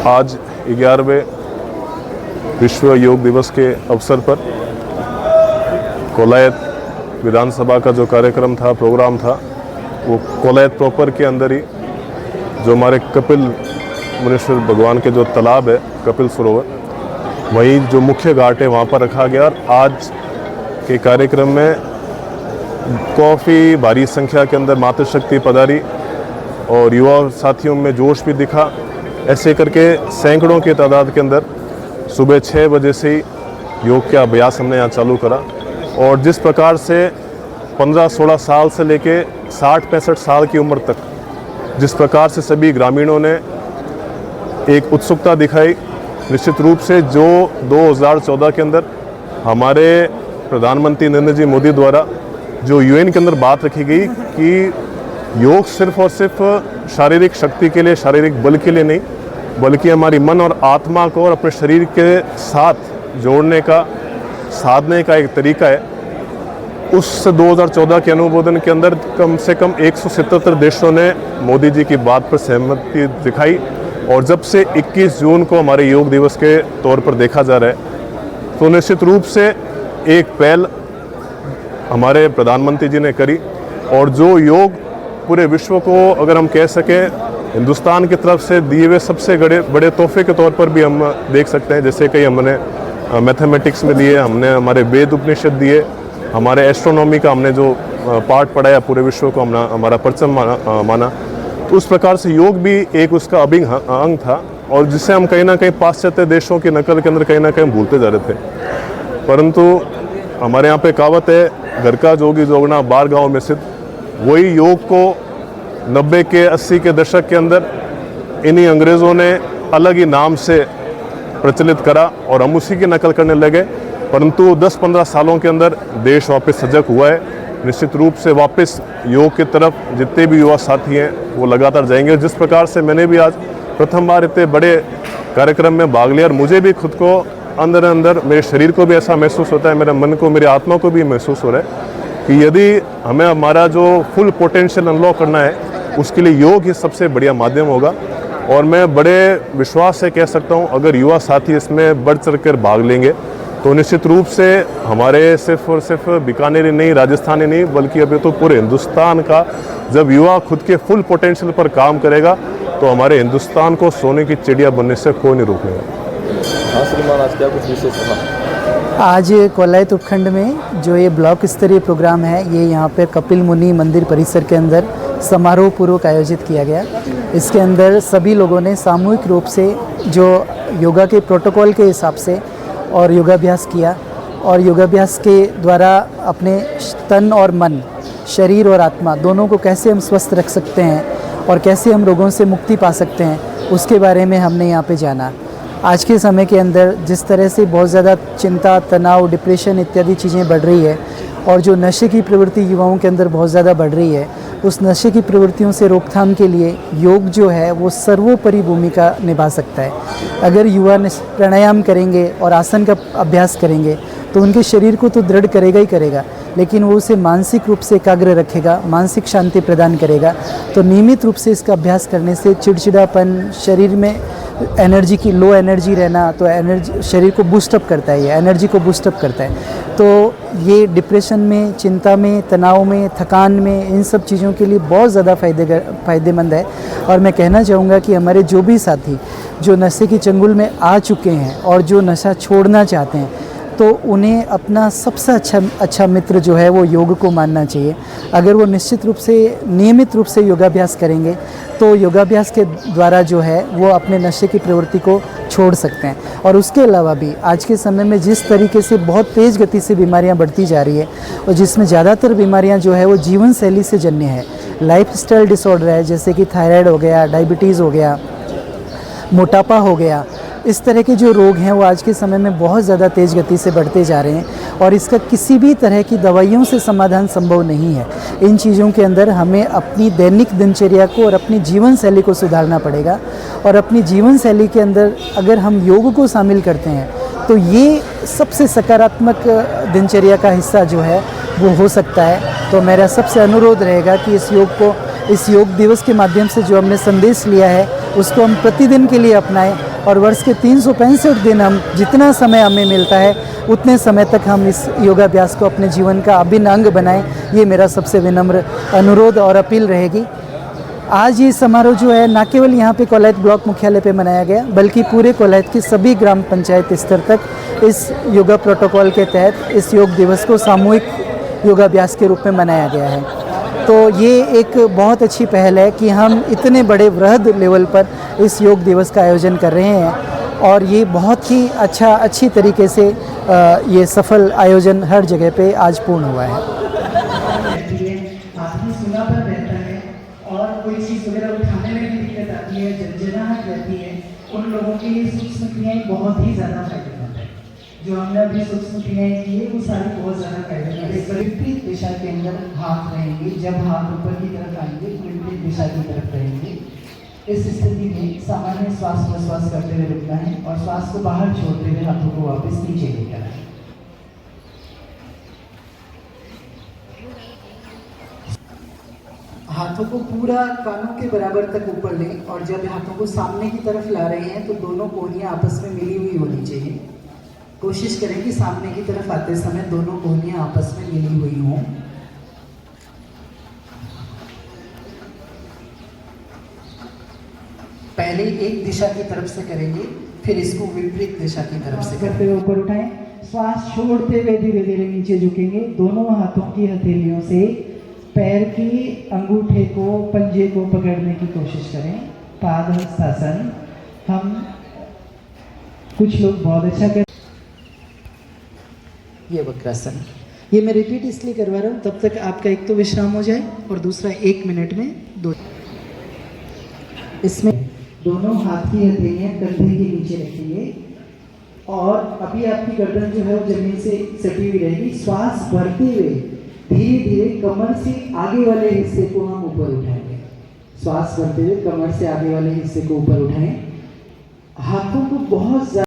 आज 11वें विश्व योग दिवस के अवसर पर कोलायत विधानसभा का जो कार्यक्रम था, प्रोग्राम था, वो कोलायत प्रॉपर के अंदर ही जो हमारे कपिल मुनीश्वर भगवान के जो तालाब है, कपिल सरोवर, वहीं जो मुख्य घाट है वहाँ पर रखा गया। और आज के कार्यक्रम में काफ़ी भारी संख्या के अंदर मातृशक्ति पधारी और युवा साथियों में जोश भी दिखा। ऐसे करके सैकड़ों की तादाद के अंदर सुबह 6 बजे से ही योग का अभ्यास हमने यहाँ चालू करा। और जिस प्रकार से 15-16 साल से लेके 60-65 साल की उम्र तक जिस प्रकार से सभी ग्रामीणों ने एक उत्सुकता दिखाई, निश्चित रूप से जो 2014 के अंदर हमारे प्रधानमंत्री नरेंद्र जी मोदी द्वारा जो यूएन के अंदर बात रखी गई कि योग सिर्फ और सिर्फ शारीरिक शक्ति के लिए, शारीरिक बल के लिए नहीं, बल्कि हमारी मन और आत्मा को और अपने शरीर के साथ जोड़ने का, साधने का एक तरीका है। उस 2014 के अनुमोदन के अंदर कम से कम 177 देशों ने मोदी जी की बात पर सहमति दिखाई। और जब से 21 जून को हमारे योग दिवस के तौर पर देखा जा रहा है, तो निश्चित रूप से एक पहल हमारे प्रधानमंत्री जी ने करी। और जो योग पूरे विश्व को, अगर हम कह सकें, हिंदुस्तान की तरफ से दिए हुए सबसे बड़े तोहफे के तौर पर भी हम देख सकते हैं। जैसे कई हमने मैथमेटिक्स में दिए, हमने हमारे वेद उपनिषद दिए, हमारे एस्ट्रोनॉमी का हमने जो पार्ट पढ़ाया, पूरे विश्व को हमारा परचम माना। तो उस प्रकार से योग भी एक उसका अभिन्न अंग था, और जिसे हम कहीं ना कहीं पाश्चात्य देशों की नकल के अंदर कहीं ना कहीं भूलते जा रहे थे। परंतु हमारे यहाँ पे कहावत है, घर का जोगी जोगना बाहर गाँव में सिद्ध। वही योग को 90 के 80 के दशक के अंदर इन्हीं अंग्रेज़ों ने अलग ही नाम से प्रचलित करा और हम उसी की नकल करने लगे। परंतु 10-15 सालों के अंदर देश वापस सजग हुआ है। निश्चित रूप से वापस योग की तरफ जितने भी युवा साथी हैं वो लगातार जाएंगे। जिस प्रकार से मैंने भी आज प्रथम बार इतने बड़े कार्यक्रम में भाग लिया, और मुझे भी खुद को अंदर अंदर, मेरे शरीर को भी ऐसा महसूस होता है, मेरे मन को, मेरी आत्मा को भी महसूस हो रहा है कि यदि हमें हमारा जो फुल पोटेंशियल अनलॉक करना है, उसके लिए योग ही सबसे बढ़िया माध्यम होगा। और मैं बड़े विश्वास से कह सकता हूँ, अगर युवा साथी इसमें बढ़ चढ़ कर भाग लेंगे तो निश्चित रूप से हमारे सिर्फ और सिर्फ बीकानेर ही नहीं, राजस्थान ही नहीं, बल्कि अभी तो पूरे हिंदुस्तान का, जब युवा खुद के फुल पोटेंशियल पर काम करेगा तो हमारे हिंदुस्तान को सोने की चिड़िया बनने से कोई नहीं रोकेगा। हाँ श्रीमान, आज क्या कुछ विशेष रहा? आज कोलायत उपखंड में जो ये ब्लॉक स्तरीय प्रोग्राम है, ये यहाँ पे कपिल मुनि मंदिर परिसर के अंदर समारोह पूर्वक आयोजित किया गया। इसके अंदर सभी लोगों ने सामूहिक रूप से जो योगा के प्रोटोकॉल के हिसाब से और योगाभ्यास किया, और योगाभ्यास के द्वारा अपने तन और मन, शरीर और आत्मा दोनों को कैसे हम स्वस्थ रख सकते हैं और कैसे हम रोगों से मुक्ति पा सकते हैं, उसके बारे में हमने यहाँ पे जाना। आज के समय के अंदर जिस तरह से बहुत ज़्यादा चिंता, तनाव, डिप्रेशन इत्यादि चीज़ें बढ़ रही है, और जो नशे की प्रवृत्ति युवाओं के अंदर बहुत ज़्यादा बढ़ रही है, उस नशे की प्रवृत्तियों से रोकथाम के लिए योग जो है वो सर्वोपरि भूमिका निभा सकता है। अगर युवा प्राणायाम करेंगे और आसन का अभ्यास करेंगे तो उनके शरीर को तो दृढ़ करेगा ही करेगा, लेकिन वो उसे मानसिक रूप से एकाग्र रखेगा, मानसिक शांति प्रदान करेगा। तो नियमित रूप से इसका अभ्यास करने से चिड़चिड़ापन, शरीर में एनर्जी की लो एनर्जी रहना, तो एनर्जी शरीर को बूस्टअप करता है, ये एनर्जी को बूस्टअप करता है। तो ये डिप्रेशन में, चिंता में, तनाव में, थकान में, इन सब चीज़ों के लिए बहुत ज़्यादा फ़ायदेमंद है। और मैं कहना चाहूँगा कि हमारे जो भी साथी जो नशे की चंगुल में आ चुके हैं और जो नशा छोड़ना चाहते हैं, तो उन्हें अपना सबसे अच्छा मित्र जो है वो योग को मानना चाहिए। अगर वो निश्चित रूप से, नियमित रूप से योगाभ्यास करेंगे तो योगाभ्यास के द्वारा जो है वो अपने नशे की प्रवृत्ति को छोड़ सकते हैं। और उसके अलावा भी आज के समय में जिस तरीके से बहुत तेज़ गति से बीमारियां बढ़ती जा रही है, और जिसमें ज़्यादातर बीमारियां जो है वो जीवन शैली से जन्य है, लाइफस्टाइल डिसऑर्डर है, जैसे कि थायराइड हो गया, डायबिटीज़ हो गया, मोटापा हो गया, इस तरह के जो रोग हैं वो आज के समय में बहुत ज़्यादा तेज़ गति से बढ़ते जा रहे हैं, और इसका किसी भी तरह की दवाइयों से समाधान संभव नहीं है। इन चीज़ों के अंदर हमें अपनी दैनिक दिनचर्या को और अपनी जीवन शैली को सुधारना पड़ेगा। और अपनी जीवन शैली के अंदर अगर हम योग को शामिल करते हैं तो ये सबसे सकारात्मक दिनचर्या का हिस्सा जो है वो हो सकता है। तो मेरा सबसे अनुरोध रहेगा कि इस योग दिवस के माध्यम से जो हमने संदेश लिया है उसको हम प्रतिदिन के लिए अपनाएं, और वर्ष के 365 दिन हम जितना समय हमें मिलता है उतने समय तक हम इस योगाभ्यास को अपने जीवन का अभिन्न अंग बनाएं, ये मेरा सबसे विनम्र अनुरोध और अपील रहेगी। आज ये समारोह जो है न केवल यहाँ पे कोलायत ब्लॉक मुख्यालय पे मनाया गया, बल्कि पूरे कोलायत की सभी ग्राम पंचायत स्तर तक इस योगा प्रोटोकॉल के तहत इस योग दिवस को सामूहिक योगाभ्यास के रूप में मनाया गया है। तो ये एक बहुत अच्छी पहल है कि हम इतने बड़े वृहद लेवल पर इस योग दिवस का आयोजन कर रहे हैं और ये बहुत ही अच्छी तरीके से ये सफल आयोजन हर जगह पे आज पूर्ण हुआ है। आदमी सुना पर रहता है और कोई चीज़ वगैरह उठाने में भी दिक्कत आती है, झंझनाहट रहती है, उन लोगों के लिए सूक्ष्म क्रियाएं बहुत ही ज़्यादा फायदेमंद है। जो हमने अभी सूक्ष्म क्रियाएं की है वो सारी बहुत ज़्यादा फायदेमंद है। विपरीत दिशा के अंदर हाथ रहेंगे, जब हाथ ऊपर की तरफ आएंगे विपरीत दिशा की तरफ रहेंगे। इस स्थिति में सामान्य श्वास प्रश्वास करते हुए रुकना है और श्वास को बाहर छोड़ते हुए हाथों को वापस नीचे लेकर आए। हाथों को पूरा कानों के बराबर तक ऊपर लें और जब हाथों को सामने की तरफ ला रहे हैं तो दोनों कोहनियाँ आपस में मिली हुई होनी चाहिए। कोशिश करें कि सामने की तरफ आते समय दोनों कोहनियाँ आपस में मिली हुई हों। पहले एक दिशा की तरफ से करेंगे, फिर इसको विपरीत दिशा की तरफ से करते हुए ऊपर उठाएं। श्वास छोड़ते हुए धीरे धीरे नीचे झुकेंगे। दोनों हाथों की हथेलियों से पैर के अंगूठे को, पंजे को पकड़ने की कोशिश करें। पाद हस्तासन। हम कुछ लोग बहुत अच्छा कर ये वक्रासन। ये मैं रिपीट इसलिए करवा रहा हूँ तब तक आपका एक तो विश्राम हो जाए और दूसरा 1 मिनट में दो। इसमें दोनों हाथ की हथेलियाँ कंधे के नीचे रखेंगे और अभी आपकी गर्दन जो है वो जमीन से सटी हुई रहेगी। श्वास भरते हुए धीरे धीरे कमर से आगे वाले हिस्से को हम ऊपर उठाएंगे। श्वास भरते हुए कमर से आगे वाले हिस्से को ऊपर उठाएं। हाथों को बहुत